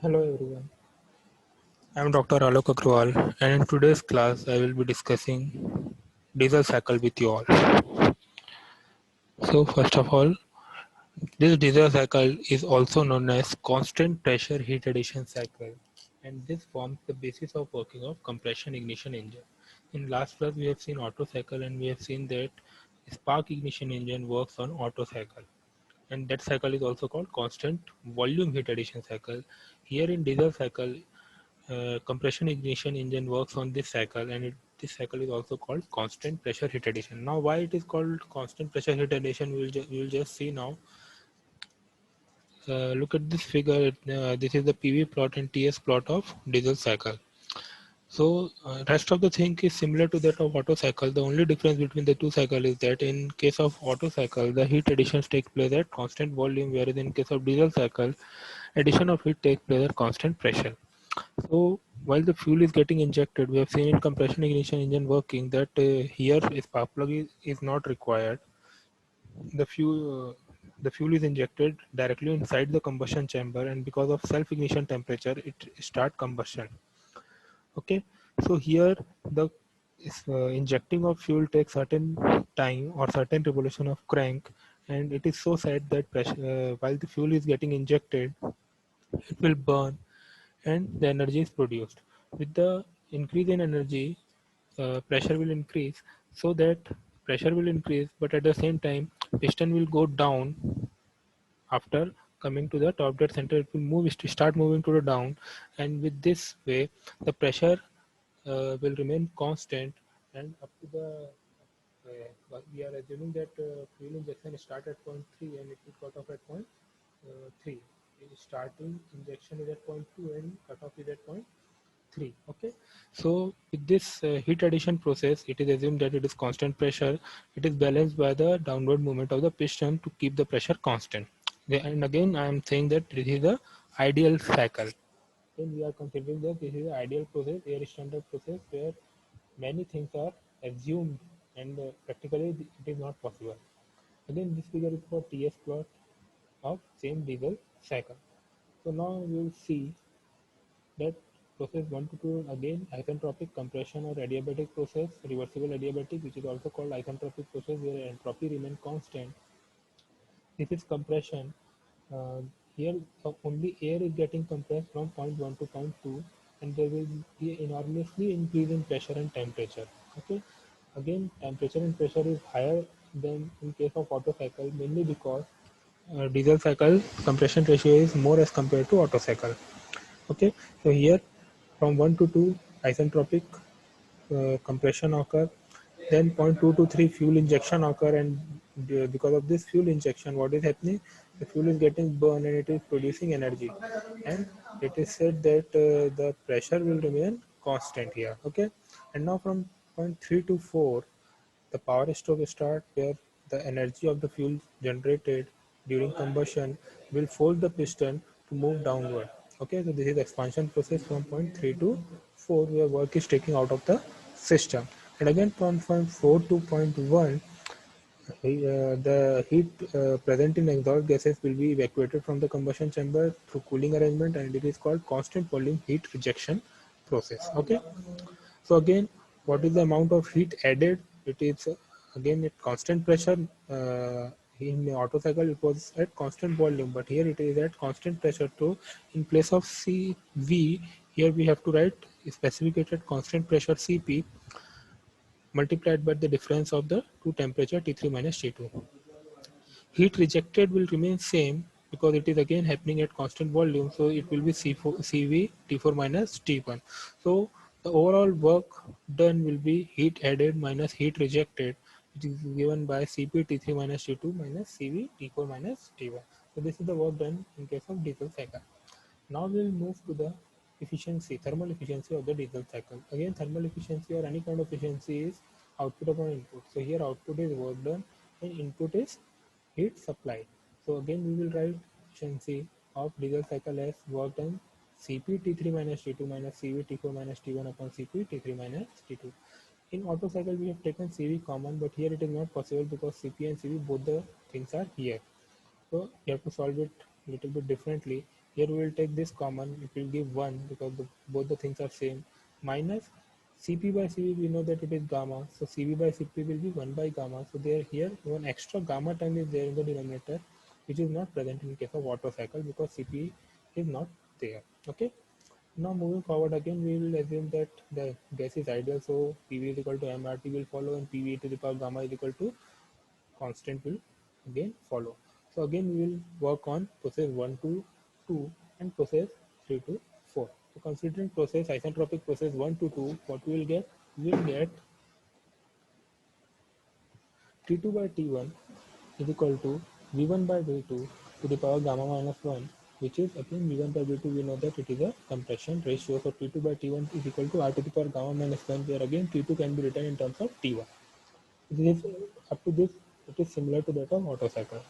Hello everyone, I am Dr. Alok Agrawal and in today's class I will be discussing diesel cycle with you all. So first of all, this diesel cycle is also known as constant pressure heat addition cycle, and this forms the basis of working of compression ignition engine. In last class we have seen Otto cycle and we have seen that spark ignition engine works on Otto cycle, and that cycle is also called constant volume heat addition cycle. Here in diesel cycle, compression ignition engine works on this cycle, and this cycle is also called constant pressure heat addition. Now why it is called constant pressure heat addition, we will just see now. Look at this figure. This is the PV plot and TS plot of diesel cycle. So rest of the thing is similar to that of Otto cycle. The only difference between the two cycle is that in case of Otto cycle, the heat additions take place at constant volume, whereas in case of diesel cycle, addition of heat takes place at constant pressure. So while the fuel is getting injected, we have seen in compression ignition engine working that here a spark plug is not required. The fuel is injected directly inside the combustion chamber, and because of self ignition temperature, it start combustion. Okay, so here the injecting of fuel takes certain time or certain revolution of crank, and it is so set that while the fuel is getting injected, it will burn and the energy is produced. With the increase in energy, pressure will increase, so that pressure will increase, but at the same time, piston will go down after coming to the top dead center. It will start moving to the down, and with this way, the pressure will remain constant, and up to the we are assuming that fuel injection start at point 3 and it will cut off at point 3. Starting injection is at point 2 and cutoff is at point 3. Okay, so with this heat addition process, it is assumed that it is constant pressure. It is balanced by the downward movement of the piston to keep the pressure constant. And again I am saying that this is the ideal cycle. Then we are considering that this is the ideal process, air standard process, where many things are assumed and practically it is not possible. Again, this figure is for TS plot of same diesel cycle. So now we will see that process 1 to 2, again isentropic compression or adiabatic process, reversible adiabatic, which is also called isentropic process, where entropy remains constant. This is compression. uh, Here only air is getting compressed from point 1 to point 2, and there will be enormously increase in pressure and temperature. Okay, again temperature and pressure is higher than in case of Otto cycle, mainly because diesel cycle compression ratio is more as compared to Otto cycle. Okay, so here from 1 to 2 isentropic compression occur, then point 2 to 3 fuel injection occur, and because of this fuel injection, what is happening, the fuel is getting burned and it is producing energy, and it is said that the pressure will remain constant here. Okay, and now from point 3 to 4, the power stroke start, where the energy of the fuel generated during combustion will force the piston to move downward. Okay, so this is the expansion process from point 3 to 4, where work is taking out of the system. And again from point 4 to point 1, the heat present in exhaust gases will be evacuated from the combustion chamber through cooling arrangement, and it is called constant volume heat rejection process. Okay, so again, what is the amount of heat added? It is again at constant pressure. In the Otto cycle, it was at constant volume, but here it is at constant pressure. So in place of CV, here we have to write specified at constant pressure CP multiplied by the difference of the two temperature T3 minus T2. Heat rejected will remain same because it is again happening at constant volume, so it will be C4, CV T4 minus T1. So the overall work done will be heat added minus heat rejected, which is given by CP T3 minus T2 minus CV T4 minus T1. So this is the work done in case of diesel cycle. Now we will move to the efficiency, thermal efficiency of the diesel cycle. Again, thermal efficiency or any kind of efficiency is output upon input. So here output is work done and input is heat supplied. So again we will write efficiency of diesel cycle as work done Cp T3 minus T2 minus Cv T4 minus T1 upon Cp T3 minus T2. In Otto cycle we have taken Cv common, but here it is not possible because Cp and Cv both the things are here. So you have to solve it a little bit differently. Here we will take this common, it will give 1 because both the things are same, minus Cp by Cv, we know that it is gamma, so Cv by Cp will be 1 by gamma. So there here one extra gamma term is there in the denominator, which is not present in case of Otto cycle because Cp is not there. Okay. Now moving forward again, we will assume that the gas is ideal, so PV is equal to mRT will follow, and PV to the power gamma is equal to constant will again follow. So again we will work on process 1 to 2 and process 3 to 4. So considering process isentropic process 1 to 2, what we will get? We will get T2 by T1 is equal to V1 by V2 to the power gamma minus 1, which is again V1 by V2, we know that it is a compression ratio. So T2 by T1 is equal to R to the power gamma minus 1, where again T2 can be written in terms of T1. This up to this, it is similar to that of Otto cycle.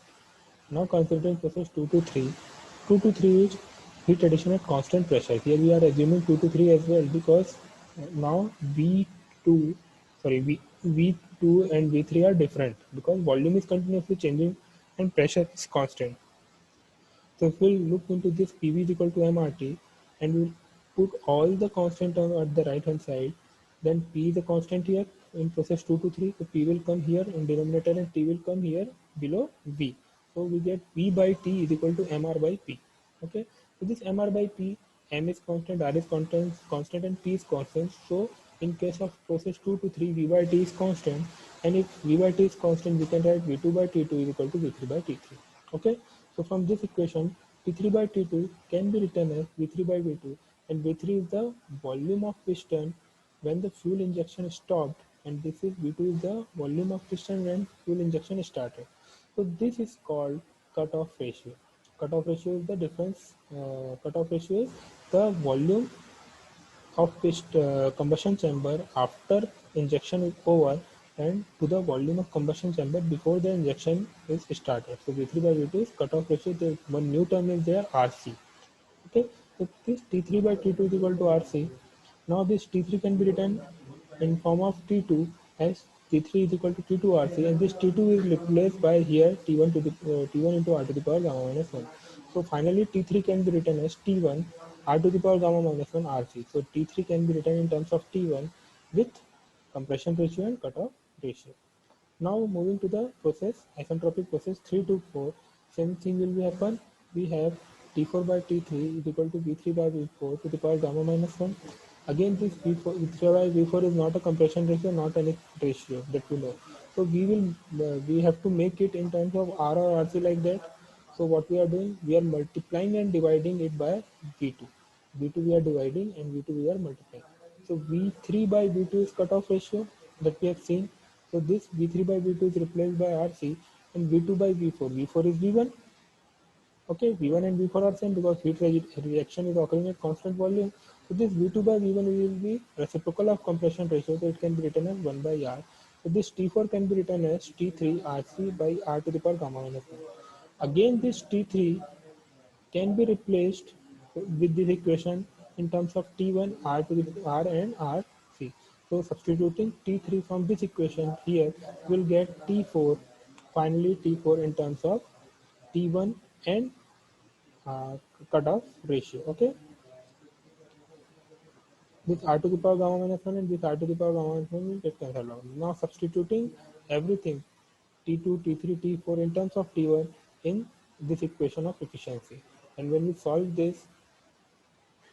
Now considering process 2 to 3, 2 to 3 is heat addition at constant pressure. Here we are assuming 2 to 3 as well because now V2, sorry, V2 and V3 are different because volume is continuously changing and pressure is constant. So if we look into this PV is equal to MRT and we put all the constant term at the right hand side, then P is a constant here in process 2 to 3. So P will come here in denominator and T will come here below V. So we get V by T is equal to MR by P. Okay. So this MR by P, M is constant, R is constant and P is constant. So in case of process 2 to 3, V by T is constant. And if V by T is constant, we can write V2 by T2 is equal to V3 by T3. Okay. So from this equation, T3 by T2 can be written as V3 by V2, and V3 is the volume of piston when the fuel injection is stopped, and this is V2 is the volume of piston when fuel injection is started. So this is called cutoff ratio. Cutoff ratio is the difference. Cutoff ratio is the volume of combustion chamber after injection is over and to the volume of combustion chamber before the injection is started. So V3 by V2 is cutoff ratio. The one new term is there, RC. Okay, so this T3 by T2 is equal to RC. Now this T3 can be written in form of T2 as T3 is equal to T2 RC, and this T2 is replaced by here T1 to the T1 into R to the power gamma minus 1. So finally T3 can be written as T1 R to the power gamma minus 1 RC. So T3 can be written in terms of T1 with compression ratio and cutoff ratio. Now moving to the process, isentropic process 3 to 4, same thing will be happen. We have T4 by T3 is equal to V3 by V4 to the power gamma minus 1. Again, this V3 by V4 is not a compression ratio, not any ratio that we know. So we have to make it in terms of R or RC like that. So what we are doing, we are multiplying and dividing it by V2. V2 we are dividing and V2 we are multiplying. So V3 by V2 is cutoff ratio that we have seen. So this V3 by V2 is replaced by RC and V2 by V4. V4 is V1. Okay, V1 and V4 are same because heat reaction is occurring at constant volume. So this V2 by V1 will be reciprocal of compression ratio, so it can be written as 1 by R. So this T4 can be written as T3 RC by R to the power gamma minus 1. Again, this T3 can be replaced with this equation in terms of T1 R to the R and RC. So substituting T3 from this equation here, we'll get T4, finally T4 in terms of T1 and cutoff ratio. Okay, this R to the power gamma minus 1 and this R to the power gamma minus 1 will get cancelled out. Now substituting everything T2, T3, T4 in terms of T1 in this equation of efficiency. And when we solve this,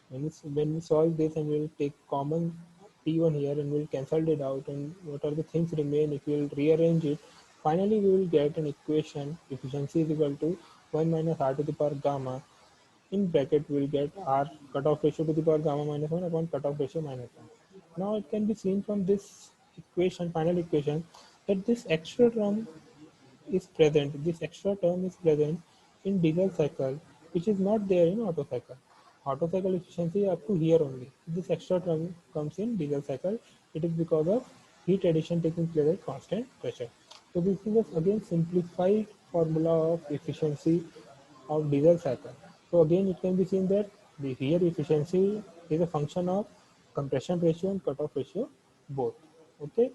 when we solve this and we'll take common T1 here and we'll cancel it out, and what are the things remain if we'll rearrange it, finally we will get an equation efficiency is equal to 1 minus R to the power gamma, in bracket we will get R cutoff ratio to the power gamma minus 1 upon cutoff ratio minus 1. Now it can be seen from this equation, final equation, that this extra term is present, this extra term is present in diesel cycle, which is not there in Otto cycle. Otto cycle efficiency up to here only. This extra term comes in diesel cycle. It is because of heat addition taking place at constant pressure. So this is again simplified formula of efficiency of diesel cycle. So again it can be seen that the here efficiency is a function of compression ratio and cutoff ratio both. Okay,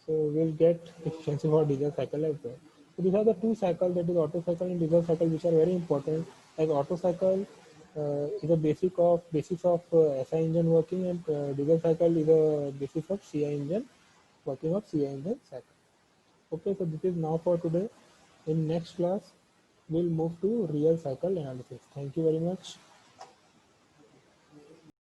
so we'll get efficiency for diesel cycle as well. So these are the two cycles, that is Otto cycle and diesel cycle, which are very important. As Otto cycle is a basis of SI engine working, and diesel cycle is a basis of CI engine working of CI engine cycle. Okay, so this is now for today. In next class, we'll move to real cycle analysis. Thank you very much.